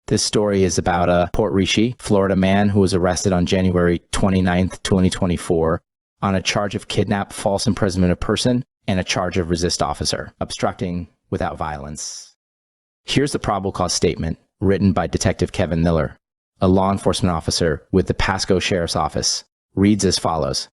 This story is about a Port Richey, Florida man who was arrested on January 29th, 2024 on a charge of kidnap, false imprisonment of person, and a charge of resist officer, obstructing without violence. Here's the probable cause statement written by Detective Kevin Miller, a law enforcement officer with the Pasco Sheriff's Office. Reads as follows.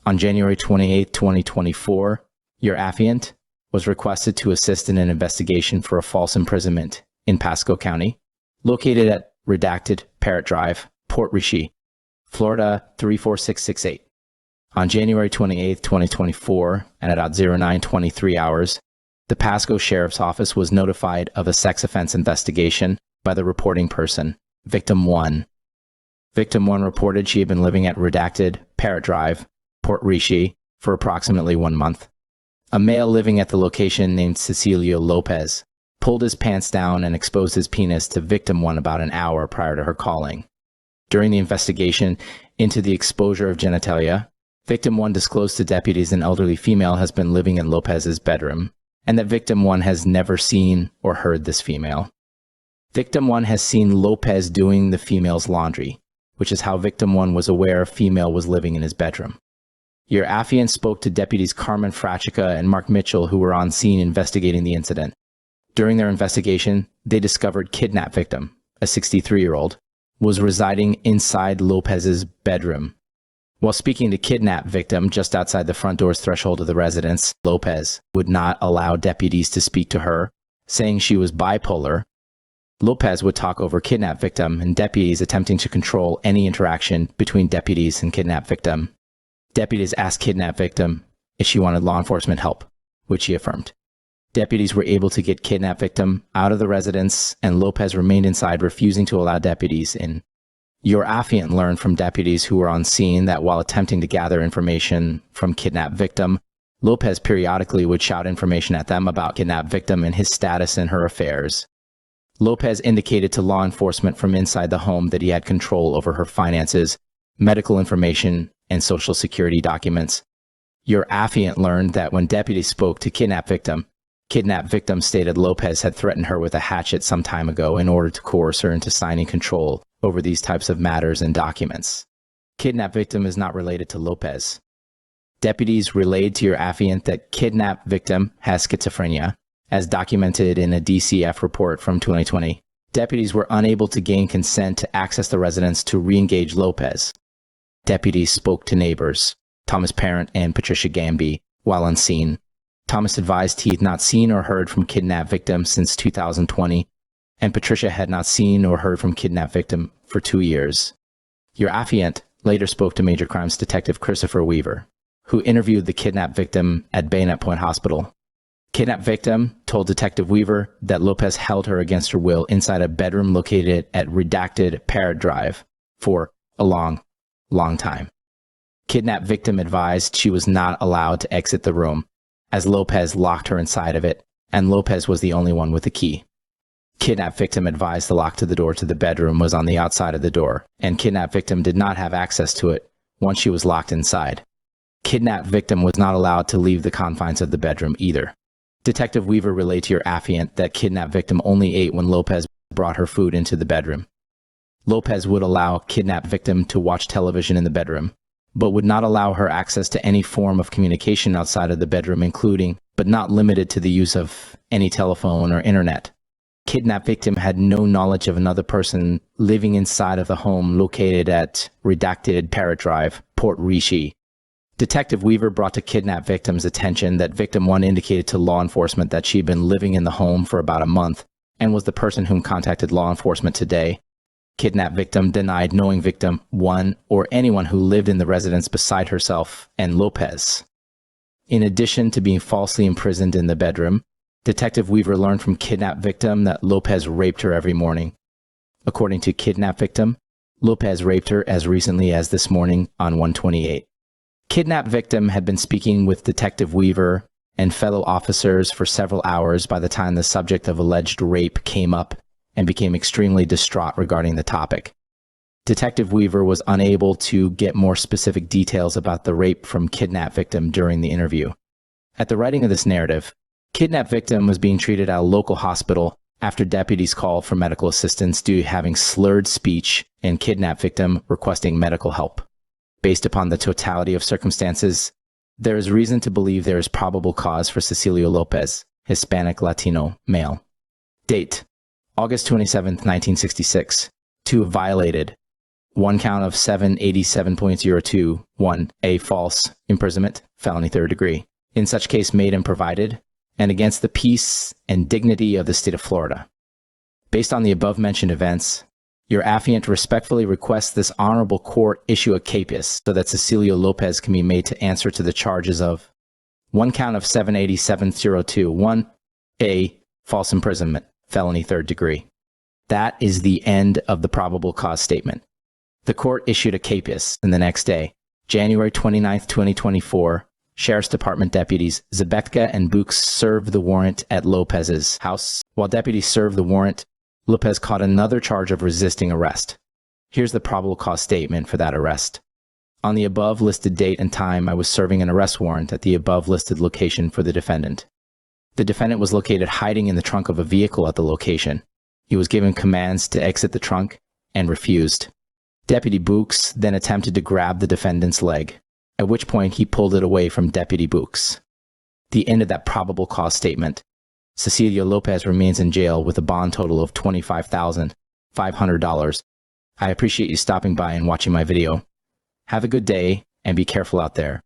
On January 28, 2024, your affiant was requested to assist in an investigation for a false imprisonment in Pasco County, located at redacted Parrot Drive, Port Richey, Florida 34668. On January 28, 2024, at about 09:23 hours, the Pasco Sheriff's Office was notified of a sex offense investigation by the reporting person, Victim 1. Victim 1 reported she had been living at redacted Parrot Drive, Port Richey, for approximately 1 month. A male living at the location named Cecilio Lopez pulled his pants down and exposed his penis to Victim 1 about an hour prior to her calling. During the investigation into the exposure of genitalia, Victim 1 disclosed to deputies an elderly female has been living in Lopez's bedroom, and that Victim 1 has never seen or heard this female. Victim 1 has seen Lopez doing the female's laundry, which is how Victim 1 was aware a female was living in his bedroom. Your affiant spoke to deputies Carmen Frachica and Mark Mitchell, who were on scene investigating the incident. During their investigation, they discovered kidnap victim, a 63-year-old, was residing inside Lopez's bedroom. While speaking to kidnap victim just outside the front door's threshold of the residence, Lopez would not allow deputies to speak to her, saying she was bipolar. Lopez would talk over kidnap victim and deputies attempting to control any interaction between deputies and kidnap victim. Deputies asked kidnap victim if she wanted law enforcement help, which she affirmed. Deputies were able to get kidnap victim out of the residence, and Lopez remained inside, refusing to allow deputies in. Your affiant learned from deputies who were on scene that while attempting to gather information from kidnap victim, Lopez periodically would shout information at them about kidnap victim and his status in her affairs. Lopez indicated to law enforcement from inside the home that he had control over her finances, medical information, and social security documents. Your affiant learned that when deputies spoke to kidnap victim stated Lopez had threatened her with a hatchet some time ago in order to coerce her into signing control over these types of matters and documents. Kidnap victim is not related to Lopez. Deputies relayed to your affiant that kidnap victim has schizophrenia, as documented in a DCF report from 2020. Deputies were unable to gain consent to access the residence to re-engage Lopez. Deputies spoke to neighbors, Thomas Parent and Patricia Gamby, while on scene. Thomas advised he had not seen or heard from kidnap victim since 2020, and Patricia had not seen or heard from kidnap victim for 2 years. Your affiant later spoke to Major Crimes Detective Christopher Weaver, who interviewed the kidnap victim at Bayonet Point Hospital. Kidnap victim told Detective Weaver that Lopez held her against her will inside a bedroom located at redacted Parrot Drive for a long time. Kidnap victim advised she was not allowed to exit the room, as Lopez locked her inside of it, and Lopez was the only one with the key. Kidnap victim advised the lock to the door to the bedroom was on the outside of the door, and kidnap victim did not have access to it once she was locked inside. Kidnap victim was not allowed to leave the confines of the bedroom either. Detective Weaver relayed to your affiant that kidnap victim only ate when Lopez brought her food into the bedroom. Lopez would allow kidnap victim to watch television in the bedroom, but would not allow her access to any form of communication outside of the bedroom, including, but not limited to, the use of any telephone or internet. Kidnap victim had no knowledge of another person living inside of the home located at redacted Parrot Drive, Port Richey. Detective Weaver brought to kidnap victim's attention that Victim 1 indicated to law enforcement that she had been living in the home for about a month and was the person whom contacted law enforcement today. Kidnap victim denied knowing Victim 1 or anyone who lived in the residence beside herself and Lopez. In addition to being falsely imprisoned in the bedroom, Detective Weaver learned from kidnap victim that Lopez raped her every morning. According to kidnap victim, Lopez raped her as recently as this morning on 1/28. Kidnap victim had been speaking with Detective Weaver and fellow officers for several hours by the time the subject of alleged rape came up and became extremely distraught regarding the topic. Detective Weaver was unable to get more specific details about the rape from kidnap victim during the interview. At the writing of this narrative, kidnap victim was being treated at a local hospital after deputies called for medical assistance due to having slurred speech and kidnap victim requesting medical help. Based upon the totality of circumstances, there is reason to believe there is probable cause for Cecilio Lopez, Hispanic Latino male. Date: August 27, 1966. To have violated 1 count of 787.02, 1A false imprisonment, felony 3rd degree. In such case made and provided, and against the peace and dignity of the state of Florida. Based on the above-mentioned events, your affiant respectfully requests this honorable court issue a capias so that Cecilio Lopez can be made to answer to the charges of 1 count of 787.02, 1A false imprisonment, felony 3rd degree. That is the end of the probable cause statement. The court issued a capias, and the next day, January 29, 2024, Sheriff's Department deputies Zabecka and Books served the warrant at Lopez's house. While deputies served the warrant, Lopez caught another charge of resisting arrest. Here's the probable cause statement for that arrest. On the above listed date and time, I was serving an arrest warrant at the above listed location for the defendant. The defendant was located hiding in the trunk of a vehicle at the location. He was given commands to exit the trunk and refused. Deputy Books then attempted to grab the defendant's leg, at which point he pulled it away from Deputy Books. The end of that probable cause statement. Cecilio Lopez remains in jail with a bond total of $25,500. I appreciate you stopping by and watching my video. Have a good day and be careful out there.